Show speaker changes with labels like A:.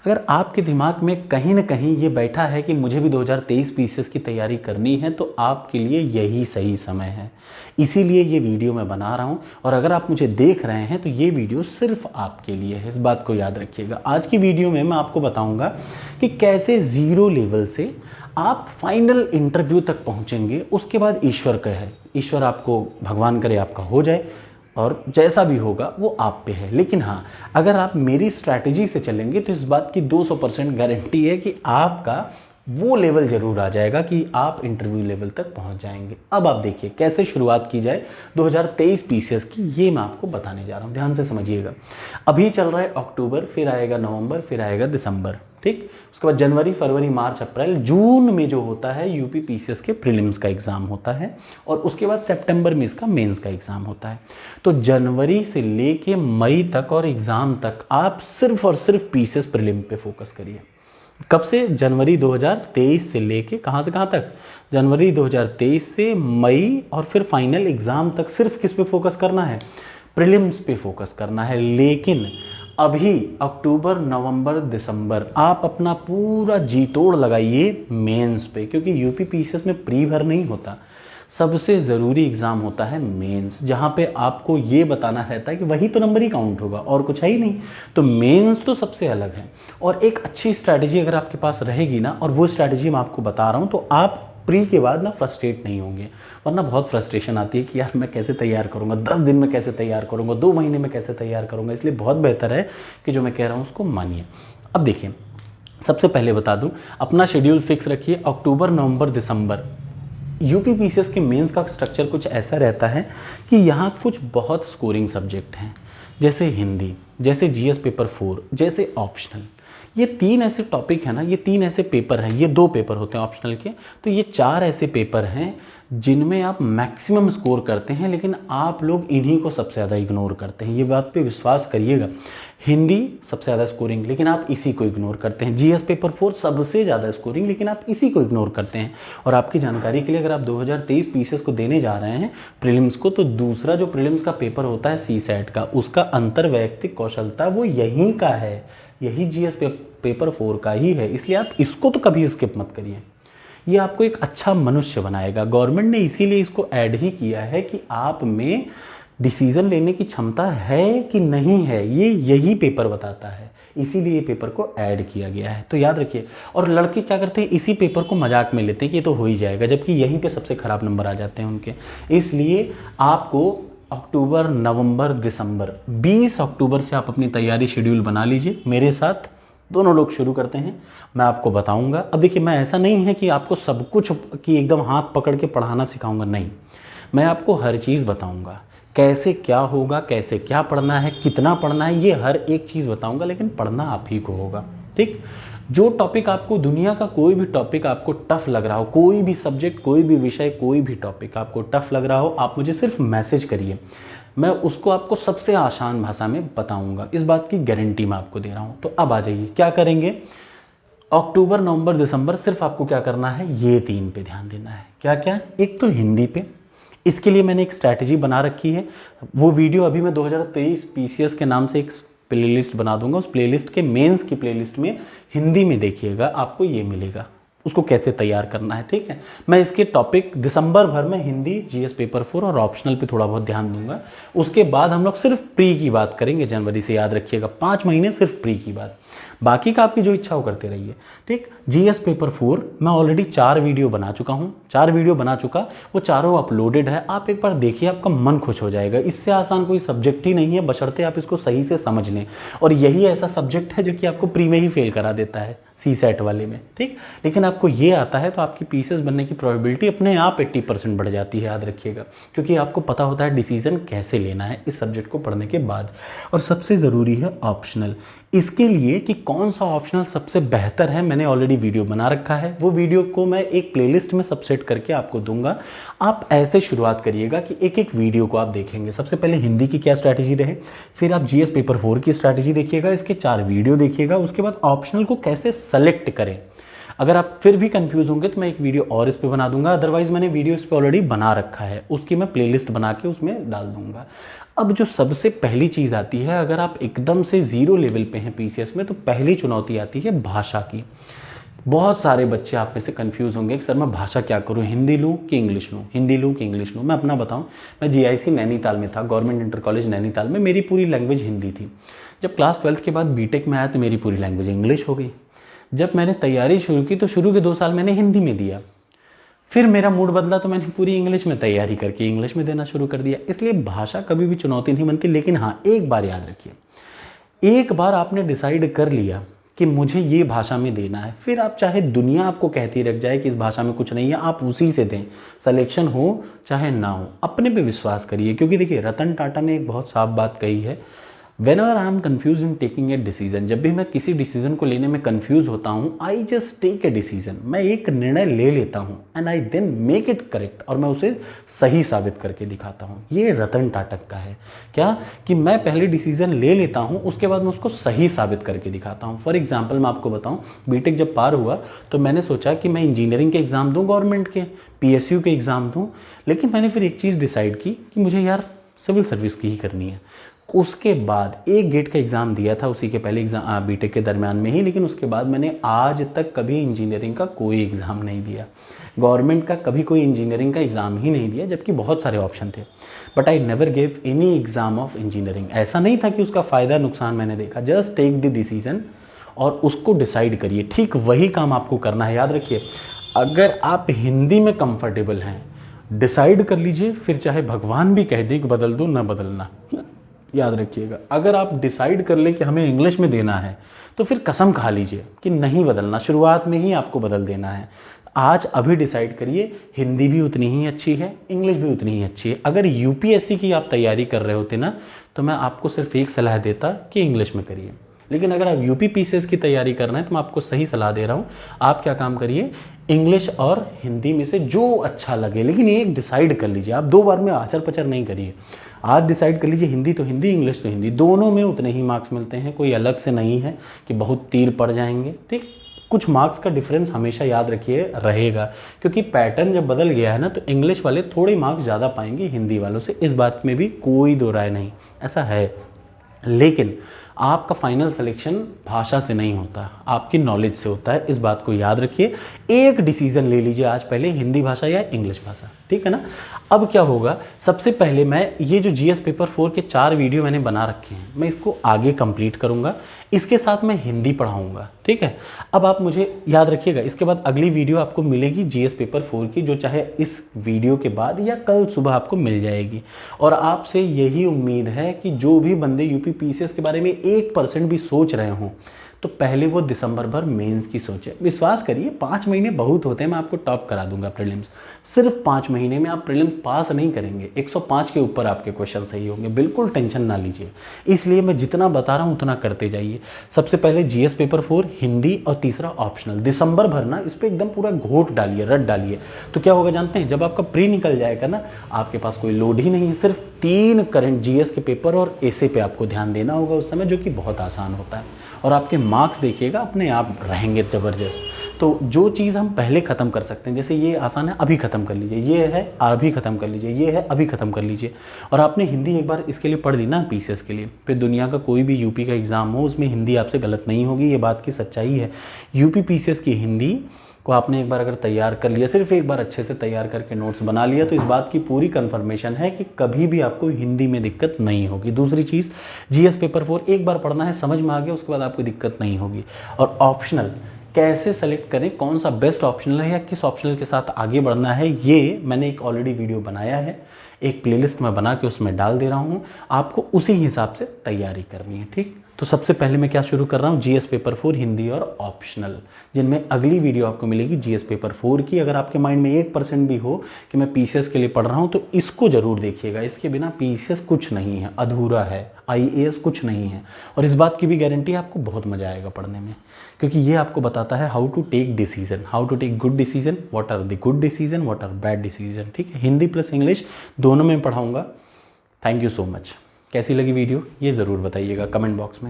A: अगर आपके दिमाग में कहीं ना कहीं ये बैठा है कि मुझे भी 2023 पीसीएस की तैयारी करनी है, तो आपके लिए यही सही समय है। इसीलिए ये वीडियो मैं बना रहा हूँ, और अगर आप मुझे देख रहे हैं तो ये वीडियो सिर्फ आपके लिए है, इस बात को याद रखिएगा। आज की वीडियो में मैं आपको बताऊँगा कि कैसे ज़ीरो लेवल से आप फाइनल इंटरव्यू तक पहुँचेंगे। उसके बाद ईश्वर का है, ईश्वर आपको, भगवान करे आपका हो जाए, और जैसा भी होगा वो आप पे है। लेकिन हाँ, अगर आप मेरी स्ट्रैटेजी से चलेंगे तो इस बात की 200% गारंटी है कि आपका वो लेवल ज़रूर आ जाएगा कि आप इंटरव्यू लेवल तक पहुंच जाएंगे। अब आप देखिए कैसे शुरुआत की जाए 2023 पीसीएस की, ये मैं आपको बताने जा रहा हूँ, ध्यान से समझिएगा। अभी चल रहा है अक्टूबर, फिर आएगा नवंबर, फिर आएगा दिसंबर, ठीक। उसके बाद जनवरी, फरवरी, मार्च, अप्रैल, जून में जो होता है यूपी पीसीएस के प्रीलिम्स का एग्ज़ाम होता है, और उसके बाद सितंबर में इसका मेंस का एग्ज़ाम होता है। तो जनवरी से लेके मई तक और एग्ज़ाम तक आप सिर्फ और सिर्फ पीसीएस प्रीलिम पे फोकस करिए। कब से? जनवरी 2023 से लेके कहाँ से कहाँ तक? जनवरी 2023 से मई, और फिर फाइनल एग्ज़ाम तक सिर्फ किस पे फोकस करना है? प्रीलिम्स पे फोकस करना है। लेकिन अभी अक्टूबर, नवंबर, दिसंबर आप अपना पूरा जी तोड़ लगाइए मेंस पे, क्योंकि यूपी पीसीएस में प्री भर नहीं होता, सबसे ज़रूरी एग्ज़ाम होता है मेंस, जहाँ पे आपको ये बताना रहता है कि वही तो नंबर ही काउंट होगा और कुछ है ही नहीं। तो मेंस तो सबसे अलग है। और एक अच्छी स्ट्रैटेजी अगर आपके पास रहेगी ना, और वो स्ट्रैटेजी मैं आपको बता रहा हूँ, तो आप प्री के बाद ना फ्रस्ट्रेट नहीं होंगे। वरना बहुत फ्रस्ट्रेशन आती है कि यार मैं कैसे तैयार करूँगा, 10 दिन में कैसे तैयार करूँगा, 2 महीने में कैसे तैयार करूँगा। इसलिए बहुत बेहतर है कि जो मैं कह रहा हूँ उसको मानिए। अब देखिए, सबसे पहले बता दूँ, अपना शेड्यूल फिक्स रखिए। अक्टूबर, नवंबर, दिसंबर यूपी पीसीएस के मेंस का स्ट्रक्चर कुछ ऐसा रहता है कि यहाँ कुछ बहुत स्कोरिंग सब्जेक्ट हैं, जैसे हिंदी, जैसे जीएस पेपर 4, जैसे ऑप्शनल। ये 3 ऐसे टॉपिक हैं ना, ये 3 ऐसे पेपर हैं, ये 2 पेपर होते हैं ऑप्शनल के, तो ये 4 ऐसे पेपर हैं जिनमें आप मैक्सिमम स्कोर करते हैं, लेकिन आप लोग इन्हीं को सबसे ज़्यादा इग्नोर करते हैं। ये बात पे विश्वास करिएगा। हिंदी सबसे ज़्यादा स्कोरिंग, लेकिन आप इसी को इग्नोर करते हैं। जीएस पेपर 4 सबसे ज़्यादा स्कोरिंग, लेकिन आप इसी को इग्नोर करते हैं। और आपकी जानकारी के लिए, अगर आप 2023 पीसीएस को देने जा रहे हैं प्रीलिम्स को, तो दूसरा जो प्रीलिम्स का पेपर होता है सीसैट का, उसका अंतर वैयक्तिक कौशलता वो यहीं का है, यही जीएस पेपर 4 का ही है। इसलिए आप इसको तो कभी स्किप मत करिए। ये आपको एक अच्छा मनुष्य बनाएगा। गवर्नमेंट ने इसीलिए इसको ऐड ही किया है कि आप में डिसीजन लेने की क्षमता है कि नहीं है, ये यही पेपर बताता है। इसीलिए ये पेपर को ऐड किया गया है, तो याद रखिए। और लड़के क्या करते हैं, इसी पेपर को मजाक में लेते हैं कि ये तो हो ही जाएगा, जबकि यहीं पे सबसे ख़राब नंबर आ जाते हैं उनके। इसलिए आपको अक्टूबर, नवंबर, दिसंबर, 20 अक्टूबर से आप अपनी तैयारी शेड्यूल बना लीजिए। मेरे साथ दोनों लोग शुरू करते हैं, मैं आपको बताऊंगा। अब देखिए, मैं ऐसा नहीं है कि आपको सब कुछ कि एकदम हाथ पकड़ के पढ़ाना सिखाऊंगा, नहीं। मैं आपको हर चीज़ बताऊंगा, कैसे क्या होगा, कैसे क्या पढ़ना है, कितना पढ़ना है, ये हर एक चीज़ बताऊंगा। लेकिन पढ़ना आप ही को होगा, ठीक। जो टॉपिक आपको, दुनिया का कोई भी टॉपिक आपको टफ लग रहा हो, कोई भी सब्जेक्ट, कोई भी विषय, कोई भी टॉपिक आपको टफ लग रहा हो, आप मुझे सिर्फ मैसेज करिए, मैं उसको आपको सबसे आसान भाषा में बताऊंगा। इस बात की गारंटी मैं आपको दे रहा हूं। तो अब आ जाइए, क्या करेंगे? अक्टूबर, नवंबर, दिसंबर सिर्फ आपको क्या करना है, ये 3 पे ध्यान देना है। क्या क्या? एक तो हिंदी पे, इसके लिए मैंने एक स्ट्रैटेजी बना रखी है। वो वीडियो अभी मैं 2023 पीसीएस के नाम से एक प्लेलिस्ट बना दूंगा। उस प्लेलिस्ट के मेंस की प्लेलिस्ट में हिंदी में देखिएगा, आपको ये मिलेगा, उसको कैसे तैयार करना है, ठीक है। मैं इसके टॉपिक दिसंबर भर में हिंदी, जीएस पेपर 4 और ऑप्शनल पे थोड़ा बहुत ध्यान दूंगा। उसके बाद हम लोग सिर्फ प्री की बात करेंगे जनवरी से, याद रखिएगा, 5 महीने सिर्फ प्री की बात। बाकी का आपकी जो इच्छा हो करते रहिए, ठीक। जीएस पेपर 4 मैं ऑलरेडी 4 वीडियो बना चुका हूँ, 4 वीडियो बना चुका, वो चारों अपलोडेड है। आप एक बार देखिए, आपका मन खुश हो जाएगा। इससे आसान कोई सब्जेक्ट ही नहीं है, बशर्ते आप इसको सही से समझ लें। और यही ऐसा सब्जेक्ट है जो कि आपको प्री में ही फेल करा देता है, सीसैट वाले में, ठीक। लेकिन आपको ये आता है तो आपकी पीसीएस बनने की प्रोबेबिलिटी अपने आप 80% बढ़ जाती है, याद रखिएगा। क्योंकि आपको पता होता है डिसीजन कैसे लेना है इस सब्जेक्ट को पढ़ने के बाद। और सबसे ज़रूरी है ऑप्शनल। इसके लिए कि कौन सा ऑप्शनल सबसे बेहतर है, मैंने ऑलरेडी वीडियो बना रखा है। वो वीडियो को मैं एक प्लेलिस्ट में सबसेट करके आपको दूंगा। आप ऐसे शुरुआत करिएगा कि एक एक वीडियो को आप देखेंगे। सबसे पहले हिंदी की क्या स्ट्रैटेजी रहे, फिर आप जीएस पेपर 4 की स्ट्रैटेजी देखिएगा, इसके 4 वीडियो देखिएगा। उसके बाद ऑप्शनल को कैसे सेलेक्ट करें, अगर आप फिर भी कंफ्यूज होंगे तो मैं एक वीडियो और इस पर बना दूंगा, अदरवाइज़ मैंने वीडियो इस पर ऑलरेडी बना रखा है, उसकी मैं प्लेलिस्ट बना के उसमें डाल दूंगा। अब जो सबसे पहली चीज़ आती है, अगर आप एकदम से ज़ीरो लेवल पे हैं पीसीएस में, तो पहली चुनौती आती है भाषा की। बहुत सारे बच्चे आप में से कंफ्यूज होंगे कि सर मैं भाषा क्या करूं, हिंदी लूं कि इंग्लिश लूं, हिंदी लूं कि इंग्लिश लूं। मैं अपना बताऊं, मैं जीआईसी नैनीताल में था, गवर्नमेंट इंटर कॉलेज नैनीताल में, मेरी पूरी लैंग्वेज हिंदी थी। जब क्लास 12 के बाद बीटेक में आया तो मेरी पूरी लैंग्वेज इंग्लिश हो गई। जब मैंने तैयारी शुरू की तो शुरू के 2 साल मैंने हिंदी में दिया, फिर मेरा मूड बदला तो मैंने पूरी इंग्लिश में तैयारी करके इंग्लिश में देना शुरू कर दिया। इसलिए भाषा कभी भी चुनौती नहीं बनती। लेकिन हाँ, एक बार याद रखिए, एक बार आपने डिसाइड कर लिया कि मुझे ये भाषा में देना है, फिर आप चाहे दुनिया आपको कहती रख जाए कि इस भाषा में कुछ नहीं है, आप उसी से दें, सिलेक्शन हो चाहे ना हो। अपने पे विश्वास करिए, क्योंकि देखिए रतन टाटा ने एक बहुत साफ बात कही है, Whenever I am confused in taking a decision, जब भी मैं किसी डिसीजन को लेने में कंफ्यूज होता हूँ, I just take a decision, मैं एक निर्णय ले लेता हूँ, and I then make it correct, और मैं उसे सही साबित करके दिखाता हूँ। ये रतन टाटा का है क्या, कि मैं पहले डिसीजन ले लेता हूँ, उसके बाद मैं उसको सही साबित करके दिखाता हूँ। फॉर एग्जाम्पल मैं आपको बताऊँ, बीटेक जब पार हुआ तो मैंने सोचा कि मैं इंजीनियरिंग के एग्ज़ाम दूँ, गवर्नमेंट के PSU के एग्ज़ाम दूँ, लेकिन मैंने फिर एक चीज़ डिसाइड की कि मुझे यार सिविल सर्विस की ही करनी है। उसके बाद एक गेट का एग्ज़ाम दिया था, उसी के पहले एग्ज़ाम बीटेक के दरमियान में ही, लेकिन उसके बाद मैंने आज तक कभी इंजीनियरिंग का कोई एग्ज़ाम नहीं दिया, गवर्नमेंट का कभी कोई इंजीनियरिंग का एग्ज़ाम ही नहीं दिया, जबकि बहुत सारे ऑप्शन थे। But I never gave any exam of engineering. ऐसा नहीं था कि उसका फ़ायदा नुकसान मैंने देखा, जस्ट टेक द डिसीजन और उसको डिसाइड करिए। ठीक वही काम आपको करना है। याद रखिए, अगर आप हिंदी में कंफर्टेबल हैं, डिसाइड कर लीजिए, फिर चाहे भगवान भी कह दे कि बदल दो, ना बदलना। याद रखिएगा, अगर आप डिसाइड कर लें कि हमें इंग्लिश में देना है, तो फिर कसम खा लीजिए कि नहीं बदलना, शुरुआत में ही आपको बदल देना है। आज अभी डिसाइड करिए, हिंदी भी उतनी ही अच्छी है, इंग्लिश भी उतनी ही अच्छी है। अगर यूपीएससी की आप तैयारी कर रहे होते ना, तो मैं आपको सिर्फ एक सलाह देता कि इंग्लिश में करिए। लेकिन अगर आप यूपी पीसीएस की तैयारी कर रहे हैं तो मैं आपको सही सलाह दे रहा हूँ, आप क्या काम करिए, इंग्लिश और हिंदी में से जो अच्छा लगे, लेकिन एक डिसाइड कर लीजिए। आप 2 बार में आचर पचर नहीं करिए। आज डिसाइड कर लीजिए, हिंदी तो हिंदी, इंग्लिश तो हिंदी, दोनों में उतने ही मार्क्स मिलते हैं, कोई अलग से नहीं है कि बहुत तीर पड़ जाएंगे। ठीक, कुछ मार्क्स का डिफरेंस हमेशा याद रखिए रहेगा, क्योंकि पैटर्न जब बदल गया है ना, तो इंग्लिश वाले थोड़े मार्क्स ज़्यादा पाएंगे हिंदी वालों से, इस बात में भी कोई दो राय नहीं, ऐसा है। लेकिन आपका फाइनल सिलेक्शन भाषा से नहीं होता, आपकी नॉलेज से होता है, इस बात को याद रखिए। एक डिसीजन ले लीजिए आज पहले, हिंदी भाषा या इंग्लिश भाषा, ठीक है ना। अब क्या होगा, सबसे पहले मैं ये जो जीएस पेपर 4 के 4 वीडियो मैंने बना रखे हैं, मैं इसको आगे कंप्लीट करूंगा, इसके साथ मैं हिंदी पढ़ाऊंगा, ठीक है। अब आप मुझे याद रखिएगा, इसके बाद अगली वीडियो आपको मिलेगी जीएस पेपर 4 की, जो चाहे इस वीडियो के बाद या कल सुबह आपको मिल जाएगी। और आपसे यही उम्मीद है कि जो भी बंदे यूपी पीसीएस के बारे में 1% भी सोच रहे हों, तो पहले वो दिसंबर भर मेंस की सोचे। विश्वास करिए, 5 महीने बहुत होते हैं, मैं आपको टॉप करा दूंगा प्रीलिम्स। सिर्फ 5 महीने में आप प्रीलिम्स पास नहीं करेंगे, 105 के ऊपर आपके क्वेश्चन सही होंगे, बिल्कुल टेंशन ना लीजिए। इसलिए मैं जितना बता रहा हूँ उतना करते जाइए। सबसे पहले जीएस पेपर 4 हिंदी, और तीसरा ऑप्शनल। दिसंबर भर ना इस पर एकदम पूरा घोट डालिए, रट डालिए। तो क्या होगा जानते हैं, जब आपका प्री निकल जाएगा ना, आपके पास कोई लोड ही नहीं है, सिर्फ 3 करंट जीएस के पेपर और ऐसे पे आपको ध्यान देना होगा उस समय, जो कि बहुत आसान होता है। और आपके मार्क्स देखिएगा अपने आप रहेंगे ज़बरदस्त। तो जो चीज़ हम पहले ख़त्म कर सकते हैं, जैसे ये आसान है, अभी ख़त्म कर लीजिए, ये है अभी ख़त्म कर लीजिए, ये है अभी ख़त्म कर लीजिए। और आपने हिंदी एक बार इसके लिए पढ़ दी ना पीसीएस के लिए, फिर दुनिया का कोई भी यूपी का एग्ज़ाम हो, उसमें हिंदी आपसे गलत नहीं होगी, ये बात की सच्चाई है। यूपी पीसीएस की हिंदी को आपने एक बार अगर तैयार कर लिया, सिर्फ एक बार अच्छे से तैयार करके नोट्स बना लिया, तो इस बात की पूरी कंफर्मेशन है कि कभी भी आपको हिंदी में दिक्कत नहीं होगी। दूसरी चीज़, जीएस पेपर 4 एक बार पढ़ना है, समझ में आ गया, उसके बाद आपको दिक्कत नहीं होगी। और ऑप्शनल कैसे सेलेक्ट करें, कौन सा बेस्ट ऑप्शनल है या किस ऑप्शनल के साथ आगे बढ़ना है, ये मैंने एक ऑलरेडी वीडियो बनाया है, एक प्लेलिस्ट में बना के उसमें डाल दे रहा हूँ, आपको उसी हिसाब से तैयारी करनी है, ठीक। तो सबसे पहले मैं क्या शुरू कर रहा हूँ, जीएस पेपर 4 हिंदी और ऑप्शनल, जिनमें अगली वीडियो आपको मिलेगी जीएस पेपर 4 की। अगर आपके माइंड में 1% भी हो कि मैं पीसीएस के लिए पढ़ रहा हूँ, तो इसको जरूर देखिएगा। इसके बिना पीसीएस कुछ नहीं है, अधूरा है, आईएएस कुछ नहीं है। और इस बात की भी गारंटी है, आपको बहुत मजा आएगा पढ़ने में, क्योंकि ये आपको बताता है how to take decision, how to take good decision, what are the good decision, what are bad decision, ठीक है। हिंदी प्लस इंग्लिश दोनों में पढ़ाऊंगा। Thank you so much. कैसी लगी वीडियो ये ज़रूर बताइएगा कमेंट बॉक्स में।